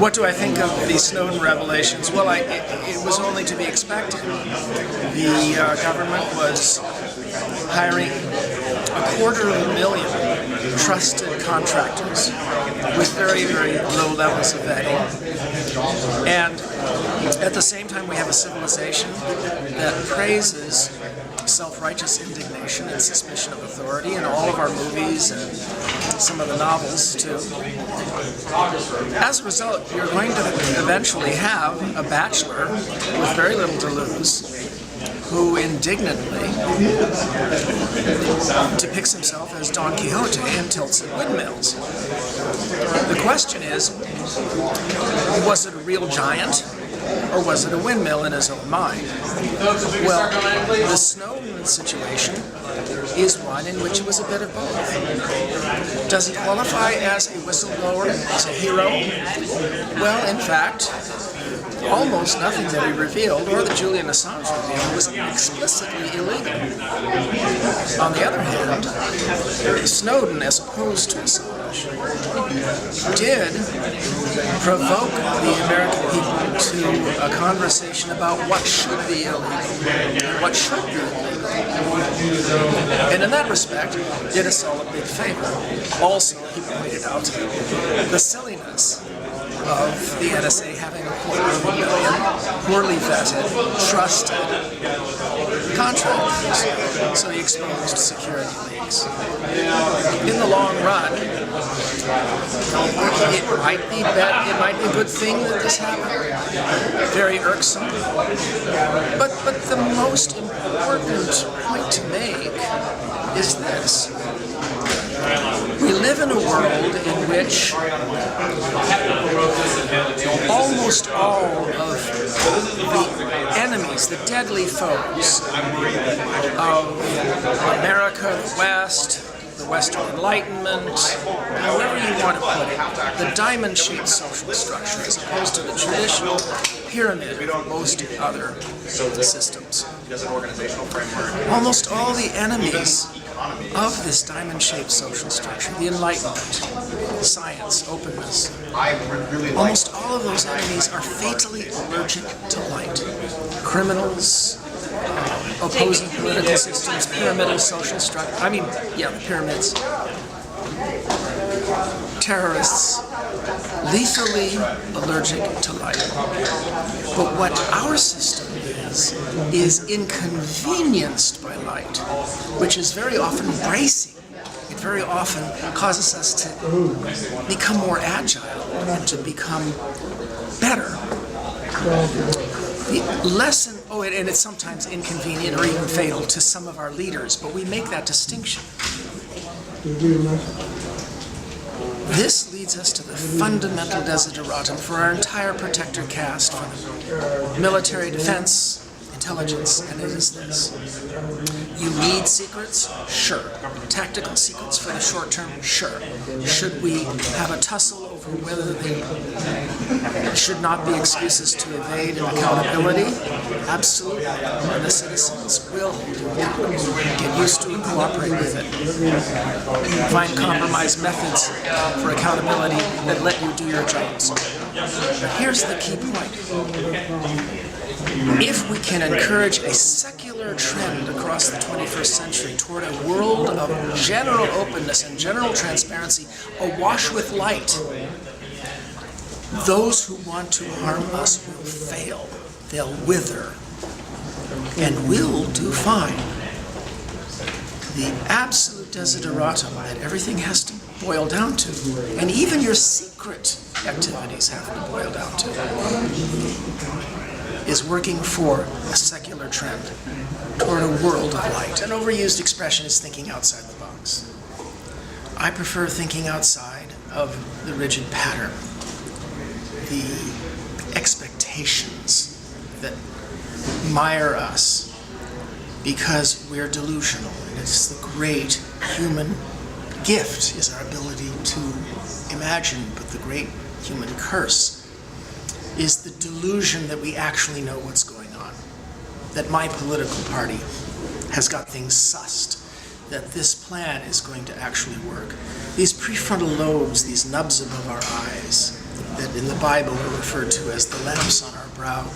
What do I think of the Snowden revelations? Well, it was only to be expected. The government was hiring 250,000 trusted contractors with very, very low levels of vetting. And at the same time, we have a civilization that praises self-righteous indignation and suspicion of authority in all of our movies and some of the novels too. As a result, you're going to eventually have a bachelor with very little to lose who indignantly depicts himself as Don Quixote and tilts at windmills. The question is, was it a real giant? Or was it a windmill in his own mind? Well, the Snowden situation is one in which it was a bit of both. Does he qualify as a whistleblower, as a hero? Well, in fact, almost nothing that he revealed, or that Julian Assange revealed, was explicitly illegal. On the other hand, Snowden, as opposed to Assange, did provoke the American people to a conversation about what should be illegal and what should be illegal. And in that respect, did us all a big favor. Also, he pointed out the silliness of the NSA having 250,000 poorly vetted, trusted contractors. So he exposed security leaks. In the long run, it might be a good thing that this happened. Very irksome. But the most important point to make is this. We live in a world in which almost all of the enemies, the deadly foes of America, the West, the Western Enlightenment, however you want to put it, the diamond-shaped social structure as opposed to the traditional pyramid of most other systems. Almost all the enemies of this diamond-shaped social structure, the Enlightenment, science, openness, almost all of those enemies are fatally allergic to light. Criminals, opposing political systems, pyramidal social structure, the pyramids, terrorists, lethally allergic to light. But what our system is inconvenienced by light, which is very often bracing. It very often causes us to become more agile and to become better. The lesson, and it's sometimes inconvenient or even fatal to some of our leaders, but we make that distinction. This leads us to the fundamental desideratum for our entire protector caste, for the military, defense, intelligence, and it is this. You need secrets? Sure. Tactical secrets for the short term? Sure. Should we have a tussle over whether they should not be excuses to evade accountability? Absolutely. And the citizens will get used to and cooperate with it. Find compromise methods for accountability that let you do your jobs. But here's the key point. If we can encourage a secular trend across the 21st century toward a world of general openness and general transparency, awash with light, those who want to harm us will fail. They'll wither. And we'll do fine. The absolute desideratum that everything has to boil down to, and even your secret activities have to boil down to, is working for a secular trend toward a world of light. An overused expression is thinking outside the box. I prefer thinking outside of the rigid pattern, the expectations that mire us because we're delusional. And it's the great human gift is our ability to imagine, but the great human curse is the delusion that we actually know what's going on, that my political party has got things sussed, that this plan is going to actually work. These prefrontal lobes, these nubs above our eyes, that in the Bible are referred to as the lamps on our brow.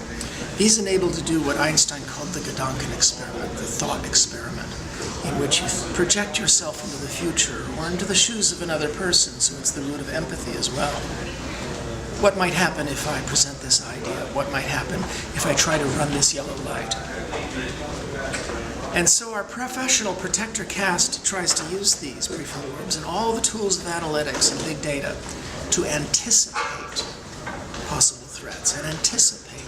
He's enabled to do what Einstein called the Gedanken experiment, the thought experiment, in which you project yourself into the future or into the shoes of another person, so it's the root of empathy as well. What might happen if I present this idea? What might happen if I try to run this yellow light? And so our professional protector caste tries to use these prefrontal lobes and all the tools of analytics and big data to anticipate possible threats and anticipate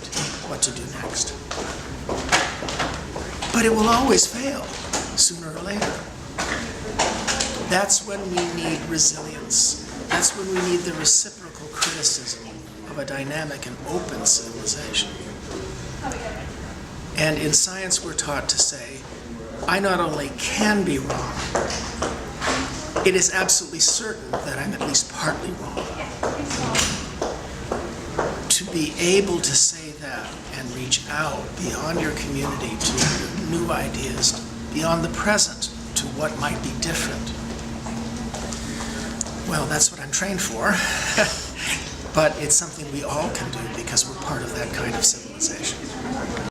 what to do next. But it will always fail, sooner or later. That's when we need resilience. That's when we need the reciprocal criticism of a dynamic and open civilization. And in science, we're taught to say, I not only can be wrong, it is absolutely certain that I'm at least partly wrong. To be able to say that and reach out beyond your community to new ideas, beyond the present to what might be different. Well, that's what I'm trained for, but it's something we all can do because we're part of that kind of civilization.